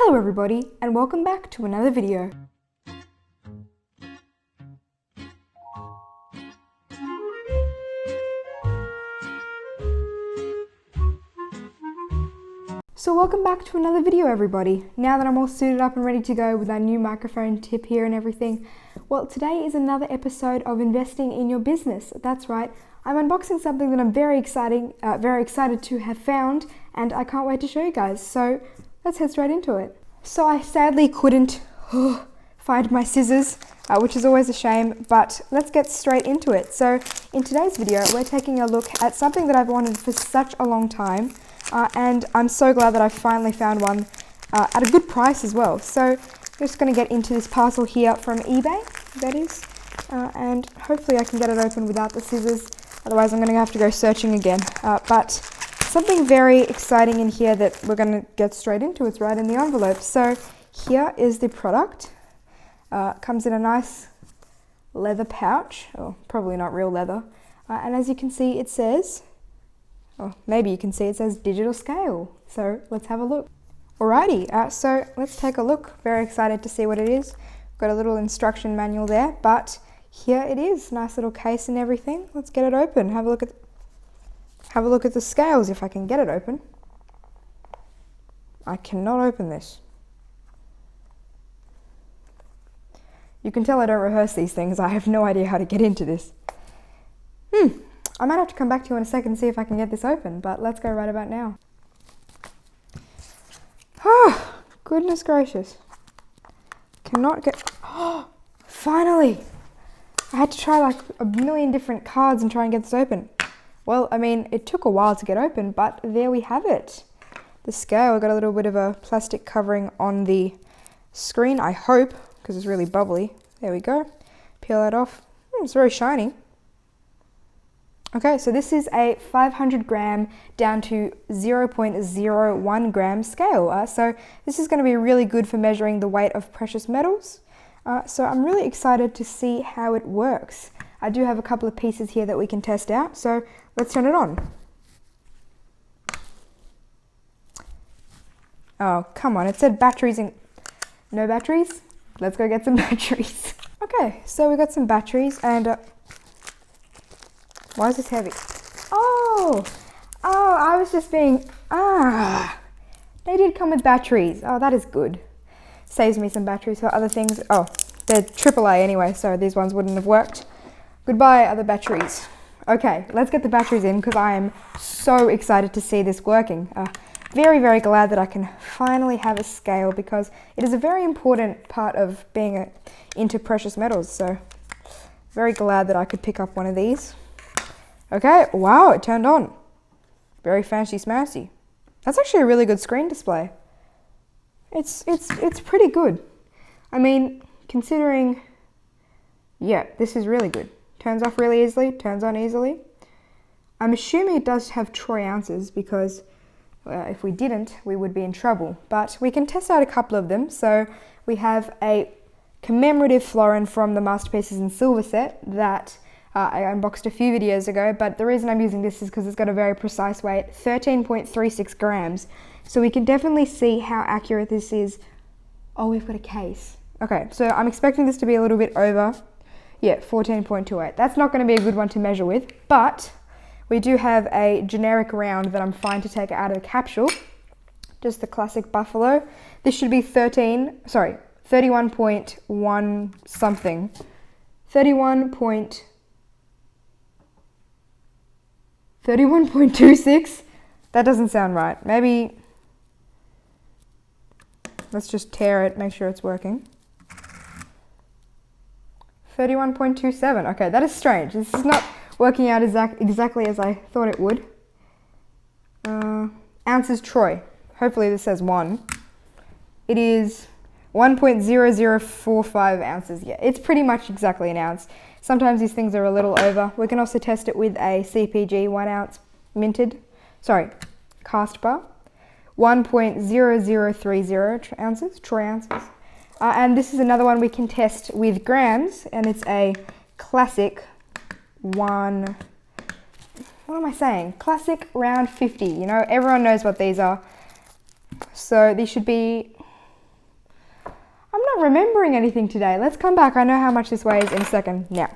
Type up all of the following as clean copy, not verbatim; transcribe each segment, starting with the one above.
Hello everybody, and welcome back to another video. So welcome back to another video everybody. Now that I'm all suited up and ready to go with our new microphone tip here and everything, well, today is another episode of investing in your business. That's right, I'm unboxing something that I'm very excited to have found, and I can't wait to show you guys. So let's head straight into it. So I sadly couldn't find my scissors, which is always a shame, but let's get straight into it. So in today's video, we're taking a look at something that I've wanted for such a long time, and I'm so glad that I finally found one at a good price as well. So I'm just going to get into this parcel here from eBay, that is, and hopefully I can get it open without the scissors, otherwise I'm going to have to go searching again. But something very exciting in here that we're going to get straight into. It's right in the envelope. So here is the product. Comes in a nice leather pouch, or probably not real leather. And as you can see, it says, or maybe you can see it says digital scale. So let's have a look. Alrighty, so let's take a look. Very excited to see what it is. Got a little instruction manual there, but here it is. Nice little case and everything. Let's get it open. Have a look at the scales if I can get it open. I cannot open this. You can tell I don't rehearse these things. I have no idea how to get into this. I might have to come back to you in a second and see if I can get this open, but let's go right about now. Oh, goodness gracious. Cannot get... Oh, finally! I had to try like a million different cards and try and get this open. Well, I mean, it took a while to get open, but there we have it. The scale, I got a little bit of a plastic covering on the screen, I hope, because it's really bubbly. There we go. Peel that off. It's very shiny. Okay, so this is a 500 gram down to 0.01 gram scale. So this is going to be really good for measuring the weight of precious metals. So I'm really excited to see how it works. I do have a couple of pieces here that we can test out, so let's turn it on. Oh, come on, it said batteries in... No batteries? Let's go get some batteries. Okay, so we got some batteries and... Why is this heavy? Oh, I was just being... They did come with batteries. Oh, that is good. Saves me some batteries for other things. Oh, they're AAA anyway, so these ones wouldn't have worked. Goodbye, other batteries. Okay, let's get the batteries in because I am so excited to see this working. Very, very glad that I can finally have a scale because it is a very important part of being into precious metals. So very glad that I could pick up one of these. Okay, wow, it turned on. Very fancy smashy. That's actually a really good screen display. It's pretty good. I mean, considering, yeah, this is really good. Turns off really easily, turns on easily. I'm assuming it does have troy ounces because if we didn't, we would be in trouble. But we can test out a couple of them. So we have a commemorative florin from the Masterpieces in Silver set that I unboxed a few videos ago, but the reason I'm using this is because it's got a very precise weight, 13.36 grams. So we can definitely see how accurate this is. Oh, we've got a case. Okay, so I'm expecting this to be a little bit over. Yeah, 14.28. That's not going to be a good one to measure with, but we do have a generic round that I'm fine to take out of the capsule. Just the classic Buffalo. This should be 31.1 something. 31.26? That doesn't sound right. Maybe, let's just tear it, make sure it's working. 31.27. Okay, that is strange. This is not working out exactly as I thought it would. Ounces troy. Hopefully this says 1. It is 1.0045 ounces. Yeah, it's pretty much exactly an ounce. Sometimes these things are a little over. We can also test it with a CPG 1 ounce cast bar. 1.0030 ounces, troy ounces. And this is another one we can test with grams, and it's a classic one. What am I saying? Classic round 50. You know, everyone knows what these are. So these should be not remembering anything today. Let's come back. I know how much this weighs in a second now.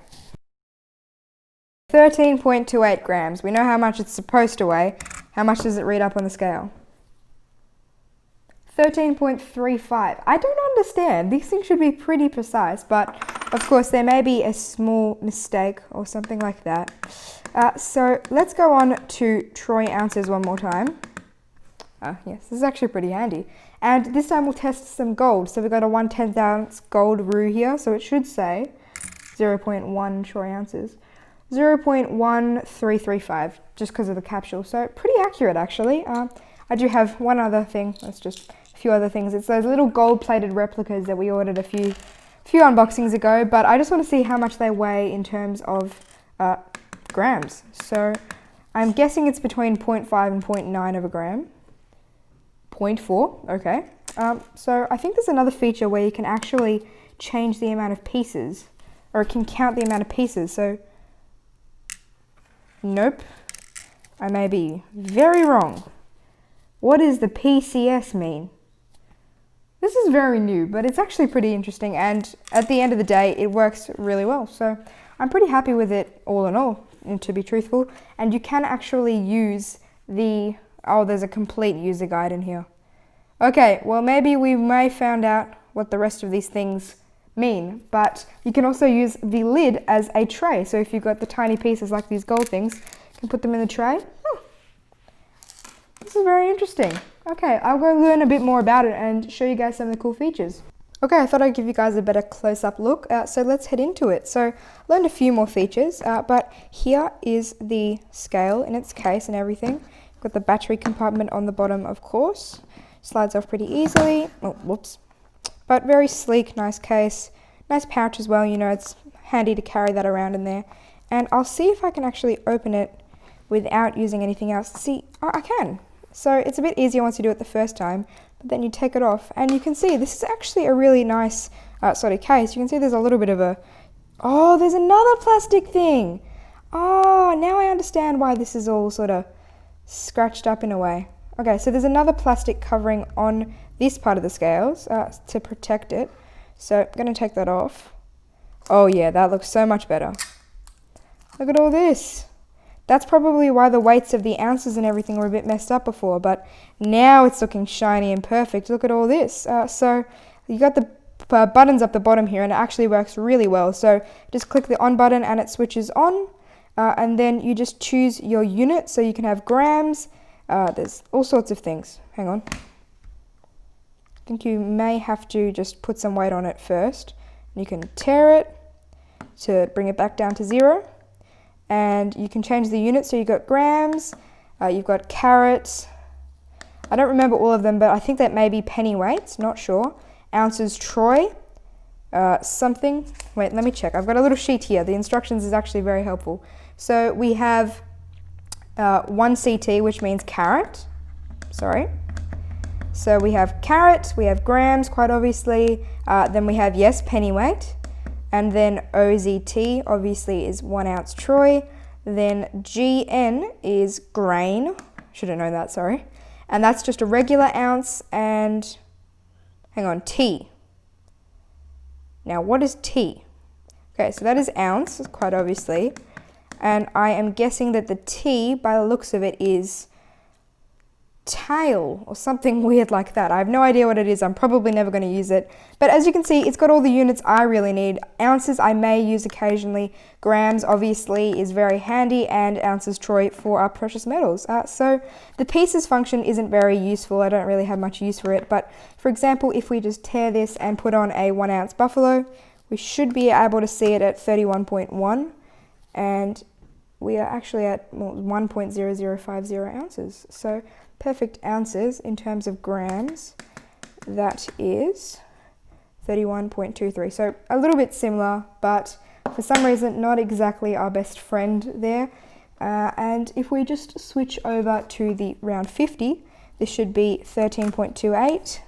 13.28 grams. We know how much it's supposed to weigh. How much does it read up on the scale? 13.35. I don't understand. These things should be pretty precise, but of course there may be a small mistake or something like that. So let's go on to troy ounces one more time. Yes, this is actually pretty handy. And this time we'll test some gold. So we've got a 1/10 ounce gold roux here, so it should say 0.1 troy ounces. 0.1335, just because of the capsule. So pretty accurate, actually. I do have one other thing. That's just a few other things. It's those little gold-plated replicas that we ordered a few unboxings ago, but I just want to see how much they weigh in terms of grams. So I'm guessing it's between 0.5 and 0.9 of a gram. 0.4, okay. So I think there's another feature where you can actually change the amount of pieces, or it can count the amount of pieces. So nope, I may be very wrong. What does the PCS mean? This is very new, but it's actually pretty interesting, and at the end of the day, it works really well. So I'm pretty happy with it all in all, to be truthful. And you can actually use the, oh, there's a complete user guide in here. Okay, well maybe we may find out what the rest of these things mean, but you can also use the lid as a tray. So if you've got the tiny pieces like these gold things, you can put them in the tray. This is very interesting. Okay, I'll go learn a bit more about it and show you guys some of the cool features. Okay, I thought I'd give you guys a better close-up look, so let's head into it. So, learned a few more features, but here is the scale in its case and everything. Got the battery compartment on the bottom, of course. Slides off pretty easily. Oh, whoops. But very sleek, nice case. Nice pouch as well, you know, it's handy to carry that around in there. And I'll see if I can actually open it without using anything else. See, oh, I can. So it's a bit easier once you do it the first time, but then you take it off and you can see this is actually a really nice sort of case. You can see there's a little bit of a, oh, there's another plastic thing. Oh, now I understand why this is all sort of scratched up in a way. Okay, so there's another plastic covering on this part of the scales to protect it. So I'm going to take that off. Oh yeah, that looks so much better. Look at all this. That's probably why the weights of the ounces and everything were a bit messed up before, but now it's looking shiny and perfect. Look at all this. So you got the buttons up the bottom here, and it actually works really well. So just click the on button and it switches on, and then you just choose your unit. So you can have grams. There's all sorts of things. Hang on. I think you may have to just put some weight on it first. You can tear it to bring it back down to 0. And you can change the unit, so you've got grams, you've got carats. I don't remember all of them, but I think that may be penny weights, not sure. Ounces troy, something. Wait, let me check. I've got a little sheet here. The instructions is actually very helpful. So we have 1 CT, which means carat. Sorry. So we have carat, we have grams, quite obviously. Then we have, yes, penny weight. And then OZT obviously is 1 ounce troy. Then GN is grain. Should have known that, sorry. And that's just a regular ounce. And hang on, T. Now what is T? Okay, so that is ounce, quite obviously. And I am guessing that the T, by the looks of it, is tail or something weird like that. I have no idea what it is. I'm probably never going to use it. But as you can see, it's got all the units I really need. Ounces I may use occasionally. Grams obviously is very handy, and ounces troy for our precious metals. So the pieces function isn't very useful. I don't really have much use for it. But for example, if we just tear this and put on a 1 ounce buffalo, we should be able to see it at 31.1, and we are actually at 1.0050 ounces. So perfect ounces in terms of grams, that is 31.23. So a little bit similar, but for some reason not exactly our best friend there. And if we just switch over to the round 50, this should be 13.28.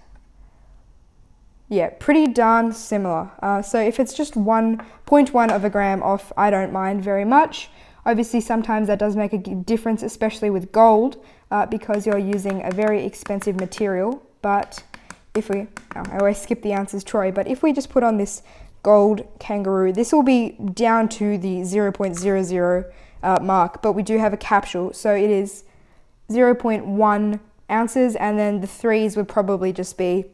Yeah, pretty darn similar. So if it's just 1.1 of a gram off, I don't mind very much. Obviously, sometimes that does make a difference, especially with gold, because you're using a very expensive material. But if we, oh, I always skip the ounces troy, but if we just put on this gold kangaroo, this will be down to the 0.00 mark, but we do have a capsule, so it is 0.1 ounces, and then the 3s would probably just be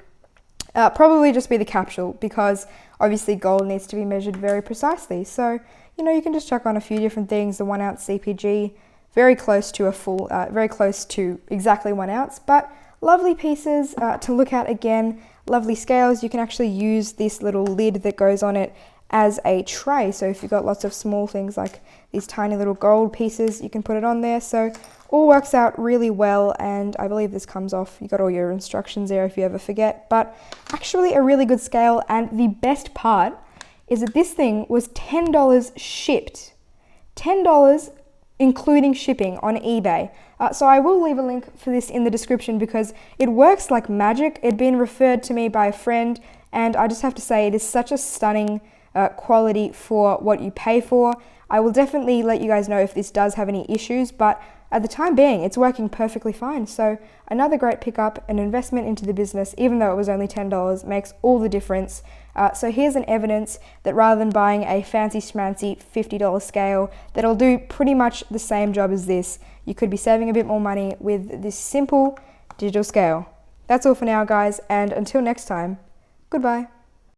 the capsule, because obviously gold needs to be measured very precisely. So, you know, you can just chuck on a few different things. The 1 ounce CPG, very close to a full, very close to exactly 1 ounce, but lovely pieces to look at again. Lovely scales. You can actually use this little lid that goes on it as a tray. So if you've got lots of small things like these tiny little gold pieces, you can put it on there. So all works out really well, and I believe this comes off. You got all your instructions there if you ever forget, but actually a really good scale. And the best part is that this thing was $10 shipped. $10 including shipping on eBay. So I will leave a link for this in the description because it works like magic. It'd been referred to me by a friend, and I just have to say it is such a stunning quality for what you pay for. I will definitely let you guys know if this does have any issues, but at the time being, it's working perfectly fine. So another great pickup, an investment into the business, even though it was only $10, makes all the difference. So here's an evidence that rather than buying a fancy schmancy $50 scale that'll do pretty much the same job as this, you could be saving a bit more money with this simple digital scale. That's all for now, guys, and until next time, goodbye.